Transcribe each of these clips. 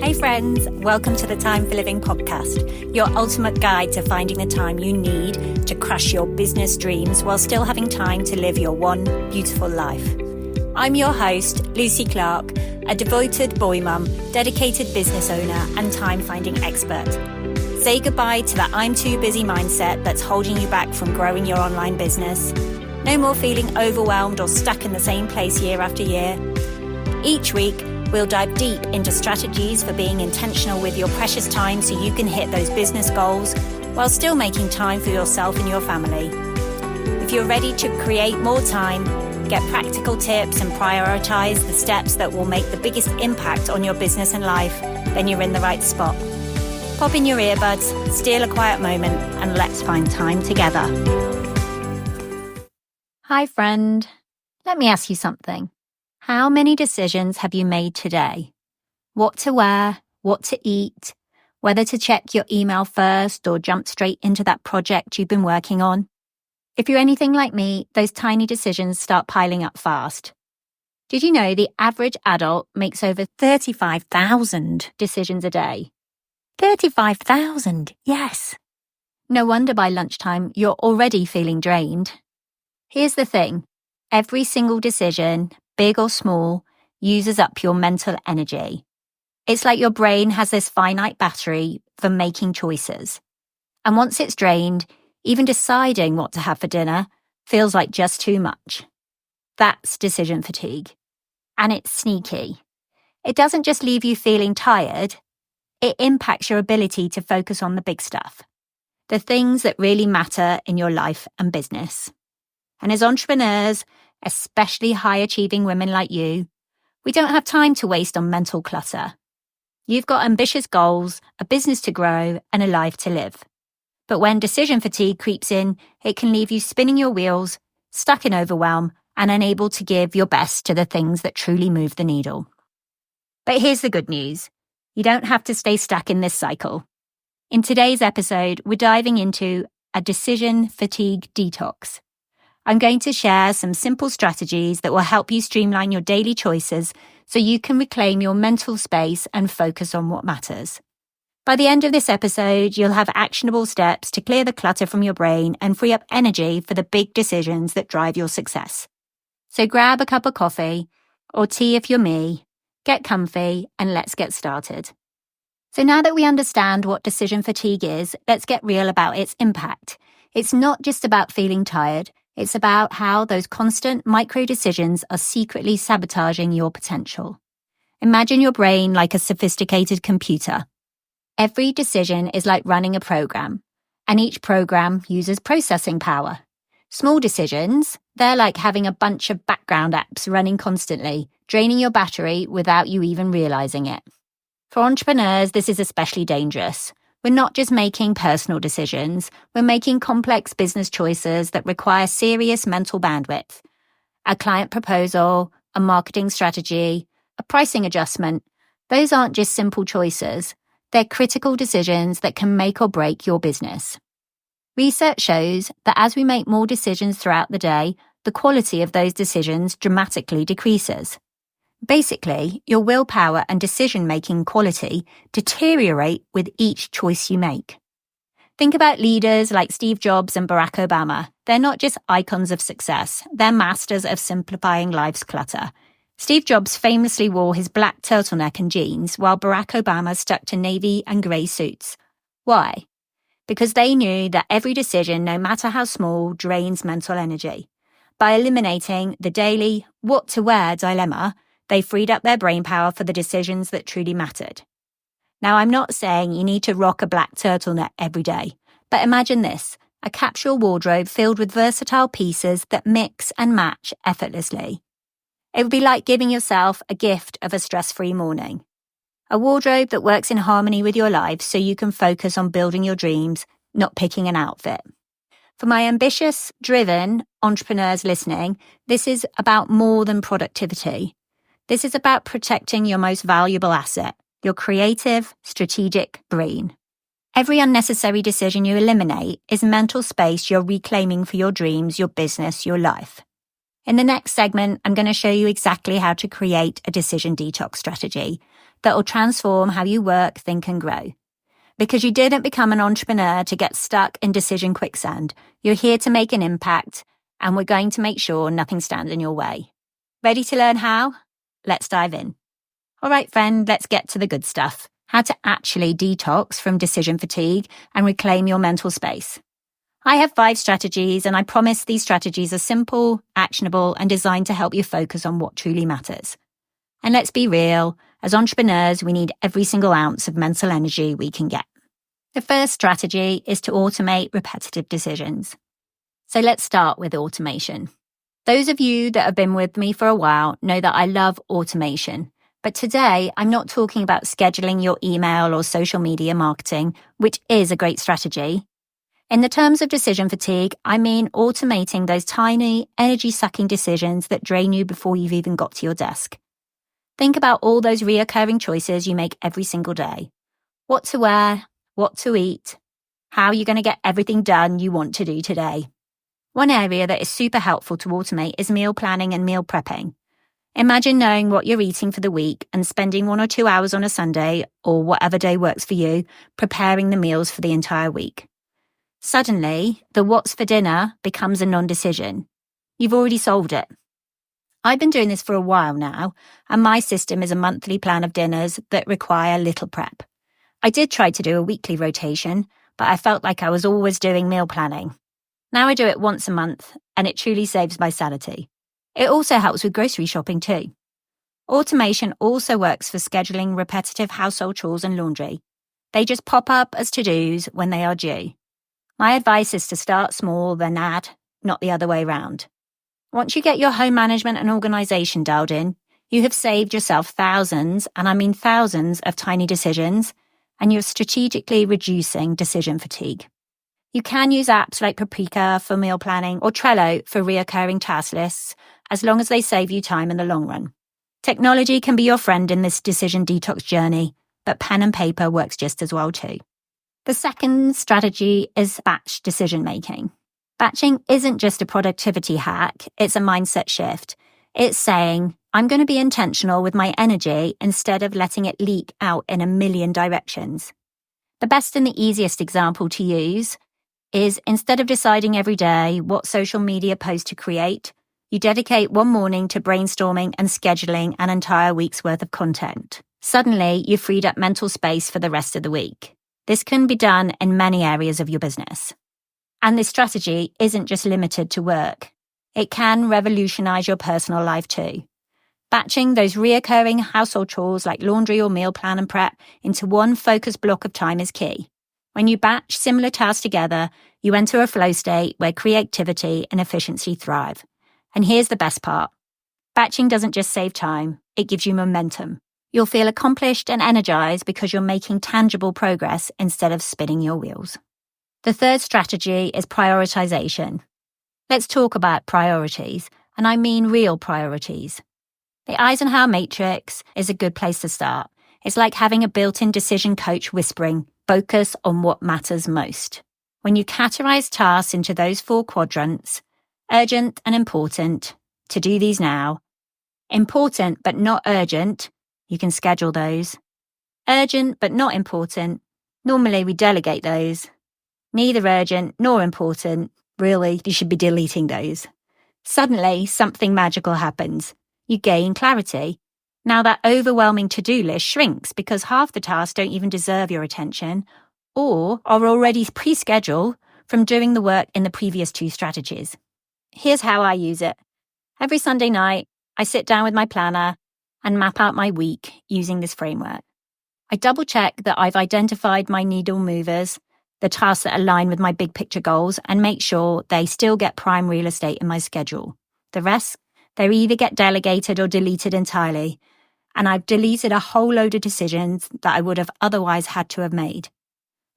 Hey friends, welcome to the Time for Living podcast, your ultimate guide to finding the time you need to crush your business dreams while still having time to live your one beautiful life. I'm your host, Lucy Clark, a devoted boy mum, dedicated business owner and time-finding expert. Say goodbye to that I'm too busy mindset that's holding you back from growing your online business. No more feeling overwhelmed or stuck in the same place year after year. Each week, we'll dive deep into strategies for being intentional with your precious time so you can hit those business goals while still making time for yourself and your family. If you're ready to create more time, get practical tips and prioritize the steps that will make the biggest impact on your business and life, then you're in the right spot. Pop in your earbuds, steal a quiet moment, and let's find time together. Hi friend, let me ask you something. How many decisions have you made today? What to wear, what to eat, whether to check your email first or jump straight into that project you've been working on? If you're anything like me, those tiny decisions start piling up fast. Did you know the average adult makes over 35,000 decisions a day? 35,000, yes. No wonder by lunchtime you're already feeling drained. Here's the thing. Every single decision, big or small, uses up your mental energy. It's like your brain has this finite battery for making choices. And once it's drained, even deciding what to have for dinner feels like just too much. That's decision fatigue. And it's sneaky. It doesn't just leave you feeling tired, it impacts your ability to focus on the big stuff, the things that really matter in your life and business. And as entrepreneurs, especially high-achieving women like you, we don't have time to waste on mental clutter. You've got ambitious goals, a business to grow, and a life to live. But when decision fatigue creeps in, it can leave you spinning your wheels, stuck in overwhelm, and unable to give your best to the things that truly move the needle. But here's the good news. You don't have to stay stuck in this cycle. In today's episode, we're diving into a decision fatigue detox. I'm going to share some simple strategies that will help you streamline your daily choices so you can reclaim your mental space and focus on what matters. By the end of this episode, you'll have actionable steps to clear the clutter from your brain and free up energy for the big decisions that drive your success. So grab a cup of coffee, or tea if you're me, get comfy, and let's get started. So now that we understand what decision fatigue is, let's get real about its impact. It's not just about feeling tired. It's about how those constant micro decisions are secretly sabotaging your potential. Imagine your brain like a sophisticated computer. Every decision is like running a program, and each program uses processing power. Small decisions, they're like having a bunch of background apps running constantly, draining your battery without you even realizing it. For entrepreneurs, this is especially dangerous. We're not just making personal decisions, we're making complex business choices that require serious mental bandwidth. A client proposal, a marketing strategy, a pricing adjustment, those aren't just simple choices. They're critical decisions that can make or break your business. Research shows that as we make more decisions throughout the day, the quality of those decisions dramatically decreases. Basically, your willpower and decision-making quality deteriorate with each choice you make. Think about leaders like Steve Jobs and Barack Obama. They're not just icons of success, they're masters of simplifying life's clutter. Steve Jobs famously wore his black turtleneck and jeans, while Barack Obama stuck to navy and grey suits. Why? Because they knew that every decision, no matter how small, drains mental energy. By eliminating the daily what to wear dilemma, they freed up their brain power for the decisions that truly mattered. Now, I'm not saying you need to rock a black turtleneck every day, but imagine this, a capsule wardrobe filled with versatile pieces that mix and match effortlessly. It would be like giving yourself a gift of a stress-free morning. A wardrobe that works in harmony with your life so you can focus on building your dreams, not picking an outfit. For my ambitious, driven entrepreneurs listening, this is about more than productivity. This is about protecting your most valuable asset, your creative, strategic brain. Every unnecessary decision you eliminate is mental space you're reclaiming for your dreams, your business, your life. In the next segment, I'm going to show you exactly how to create a decision detox strategy that will transform how you work, think, and grow. Because you didn't become an entrepreneur to get stuck in decision quicksand. You're here to make an impact, and we're going to make sure nothing stands in your way. Ready to learn how? Let's dive in. All right, friend, let's get to the good stuff. How to actually detox from decision fatigue and reclaim your mental space. I have 5 strategies, and I promise these strategies are simple, actionable, and designed to help you focus on what truly matters. And let's be real, as entrepreneurs, we need every single ounce of mental energy we can get. The first strategy is to automate repetitive decisions. So let's start with automation. Those of you that have been with me for a while know that I love automation. But today, I'm not talking about scheduling your email or social media marketing, which is a great strategy. In the terms of decision fatigue, I mean automating those tiny, energy-sucking decisions that drain you before you've even got to your desk. Think about all those reoccurring choices you make every single day. What to wear, what to eat, how you're going to get everything done you want to do today. One area that is super helpful to automate is meal planning and meal prepping. Imagine knowing what you're eating for the week and spending 1 or 2 hours on a Sunday, or whatever day works for you, preparing the meals for the entire week. Suddenly, the what's for dinner becomes a non-decision. You've already solved it. I've been doing this for a while now, and my system is a monthly plan of dinners that require little prep. I did try to do a weekly rotation, but I felt like I was always doing meal planning. Now I do it once a month, and it truly saves my sanity. It also helps with grocery shopping too. Automation also works for scheduling repetitive household chores and laundry. They just pop up as to-dos when they are due. My advice is to start small, then add, not the other way round. Once you get your home management and organisation dialed in, you have saved yourself thousands, and I mean thousands, of tiny decisions, and you're strategically reducing decision fatigue. You can use apps like Paprika for meal planning or Trello for reoccurring task lists, as long as they save you time in the long run. Technology can be your friend in this decision detox journey, but pen and paper works just as well too. The second strategy is batch decision making. Batching isn't just a productivity hack, it's a mindset shift. It's saying, I'm going to be intentional with my energy instead of letting it leak out in a million directions. The best and the easiest example to use is, instead of deciding every day what social media post to create, you dedicate one morning to brainstorming and scheduling an entire week's worth of content. Suddenly, you've freed up mental space for the rest of the week. This can be done in many areas of your business. And this strategy isn't just limited to work. It can revolutionize your personal life too. Batching those reoccurring household chores like laundry or meal plan and prep into one focused block of time is key. When you batch similar tasks together, you enter a flow state where creativity and efficiency thrive. And here's the best part. Batching doesn't just save time, it gives you momentum. You'll feel accomplished and energized because you're making tangible progress instead of spinning your wheels. The third strategy is prioritization. Let's talk about priorities, and I mean real priorities. The Eisenhower matrix is a good place to start. It's like having a built-in decision coach whispering, focus on what matters most. When you categorize tasks into those 4 quadrants, urgent and important, to do these now, important but not urgent, you can schedule those, urgent but not important, normally we delegate those, neither urgent nor important, really, you should be deleting those. Suddenly, something magical happens. You gain clarity. Now that overwhelming to-do list shrinks because half the tasks don't even deserve your attention or are already pre-scheduled from doing the work in the previous 2 strategies. Here's how I use it. Every Sunday night, I sit down with my planner and map out my week using this framework. I double-check that I've identified my needle movers, the tasks that align with my big picture goals, and make sure they still get prime real estate in my schedule. The rest, they either get delegated or deleted entirely, and I've deleted a whole load of decisions that I would have otherwise had to have made.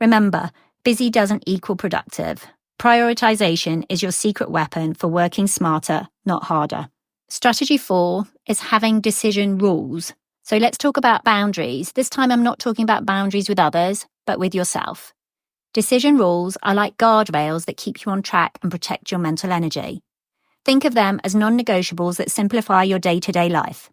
Remember, busy doesn't equal productive. Prioritization is your secret weapon for working smarter, not harder. Strategy 4 is having decision rules. So let's talk about boundaries. This time I'm not talking about boundaries with others, but with yourself. Decision rules are like guardrails that keep you on track and protect your mental energy. Think of them as non-negotiables that simplify your day-to-day life.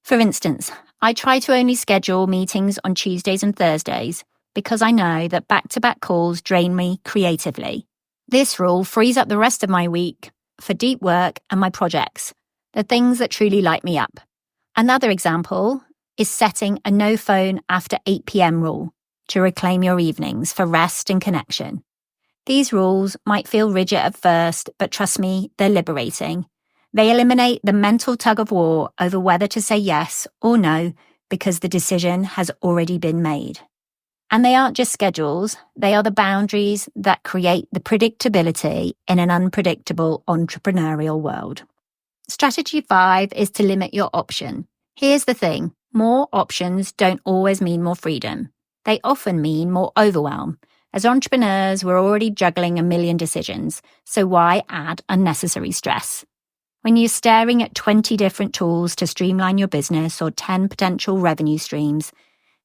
For instance, I try to only schedule meetings on Tuesdays and Thursdays because I know that back-to-back calls drain me creatively. This rule frees up the rest of my week for deep work and my projects, the things that truly light me up. Another example is setting a no phone after 8 p.m. rule to reclaim your evenings for rest and connection. These rules might feel rigid at first, but trust me, they're liberating. They eliminate the mental tug of war over whether to say yes or no because the decision has already been made. And they aren't just schedules, they are the boundaries that create the predictability in an unpredictable entrepreneurial world. Strategy 5 is to limit your option. Here's the thing, more options don't always mean more freedom. They often mean more overwhelm. As entrepreneurs, we're already juggling a million decisions, so why add unnecessary stress? When you're staring at 20 different tools to streamline your business or 10 potential revenue streams,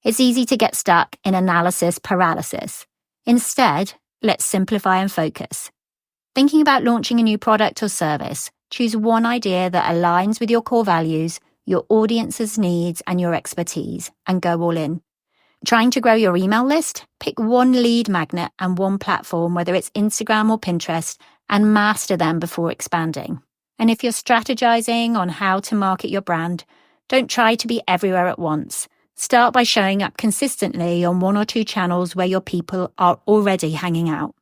it's easy to get stuck in analysis paralysis. Instead, let's simplify and focus. Thinking about launching a new product or service, choose one idea that aligns with your core values, your audience's needs, and your expertise, and go all in. Trying to grow your email list? Pick one lead magnet and one platform, whether it's Instagram or Pinterest, and master them before expanding. And if you're strategizing on how to market your brand, don't try to be everywhere at once. Start by showing up consistently on one or two channels where your people are already hanging out.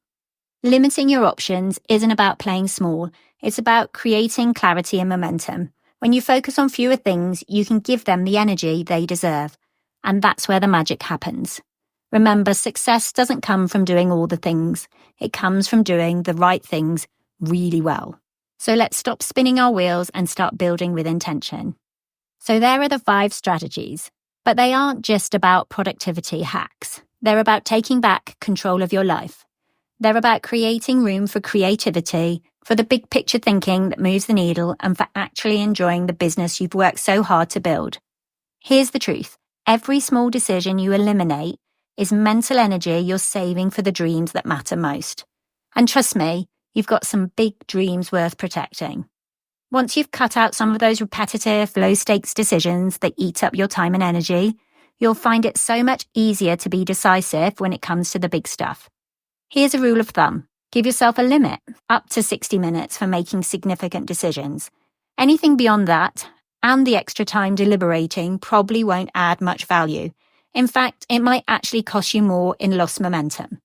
Limiting your options isn't about playing small. It's about creating clarity and momentum. When you focus on fewer things, you can give them the energy they deserve. And that's where the magic happens. Remember, success doesn't come from doing all the things. It comes from doing the right things really well. So let's stop spinning our wheels and start building with intention. So there are the 5 strategies, but they aren't just about productivity hacks. They're about taking back control of your life. They're about creating room for creativity, for the big picture thinking that moves the needle, and for actually enjoying the business you've worked so hard to build. Here's the truth. Every small decision you eliminate is mental energy you're saving for the dreams that matter most. And trust me, you've got some big dreams worth protecting. Once you've cut out some of those repetitive, low-stakes decisions that eat up your time and energy, you'll find it so much easier to be decisive when it comes to the big stuff. Here's a rule of thumb. Give yourself a limit, up to 60 minutes for making significant decisions. Anything beyond that, and the extra time deliberating, probably won't add much value. In fact, it might actually cost you more in lost momentum.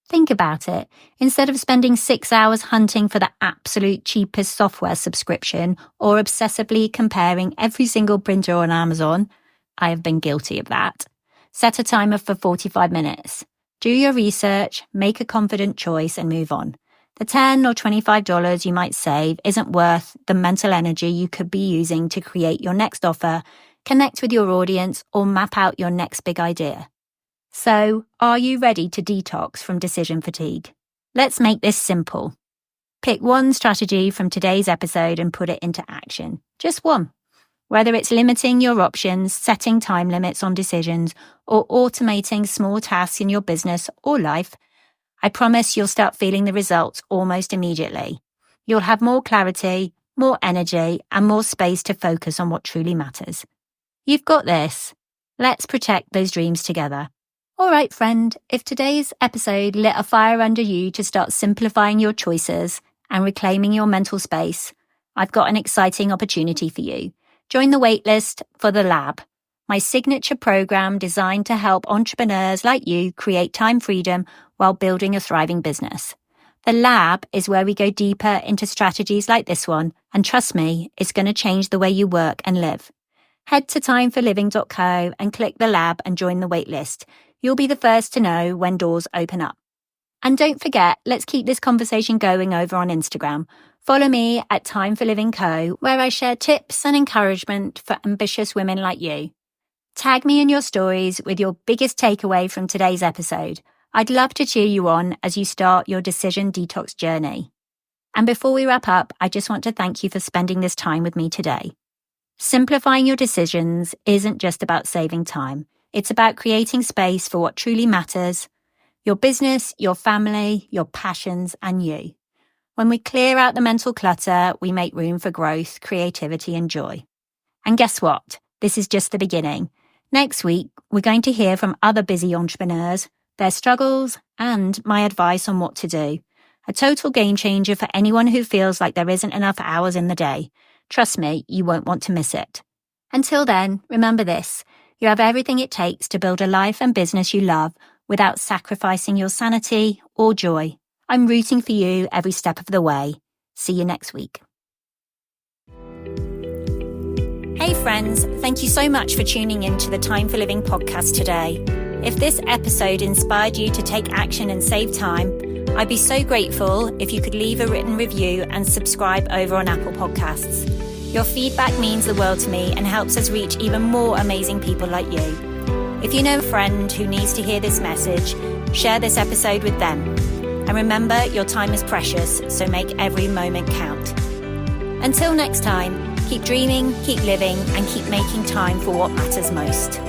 Think about it. Instead of spending 6 hours hunting for the absolute cheapest software subscription or obsessively comparing every single printer on Amazon, I have been guilty of that. Set a timer for 45 minutes. Do your research, make a confident choice, and move on. The $10 or $25 you might save isn't worth the mental energy you could be using to create your next offer, connect with your audience, or map out your next big idea. So, are you ready to detox from decision fatigue? Let's make this simple. Pick one strategy from today's episode and put it into action. Just one. Whether it's limiting your options, setting time limits on decisions, or automating small tasks in your business or life, I promise you'll start feeling the results almost immediately. You'll have more clarity, more energy, and more space to focus on what truly matters. You've got this. Let's protect those dreams together. All right, friend, if today's episode lit a fire under you to start simplifying your choices and reclaiming your mental space, I've got an exciting opportunity for you. Join the waitlist for The Lab, my signature program designed to help entrepreneurs like you create time freedom while building a thriving business. The Lab is where we go deeper into strategies like this one, and trust me, it's going to change the way you work and live. Head to timeforliving.co and click The Lab and join the waitlist. You'll be the first to know when doors open up. And don't forget, let's keep this conversation going over on Instagram. Follow me at Time for Living Co, where I share tips and encouragement for ambitious women like you. Tag me in your stories with your biggest takeaway from today's episode. I'd love to cheer you on as you start your decision detox journey. And before we wrap up, I just want to thank you for spending this time with me today. Simplifying your decisions isn't just about saving time. It's about creating space for what truly matters, your business, your family, your passions, and you. When we clear out the mental clutter, we make room for growth, creativity, and joy. And guess what? This is just the beginning. Next week, we're going to hear from other busy entrepreneurs, their struggles, and my advice on what to do. A total game changer for anyone who feels like there isn't enough hours in the day. Trust me, you won't want to miss it. Until then, remember this. You have everything it takes to build a life and business you love without sacrificing your sanity or joy. I'm rooting for you every step of the way. See you next week. Hey friends, thank you so much for tuning in to the Time for Living podcast today. If this episode inspired you to take action and save time, I'd be so grateful if you could leave a written review and subscribe over on Apple Podcasts. Your feedback means the world to me and helps us reach even more amazing people like you. If you know a friend who needs to hear this message, share this episode with them. And remember, your time is precious, so make every moment count. Until next time, keep dreaming, keep living, and keep making time for what matters most.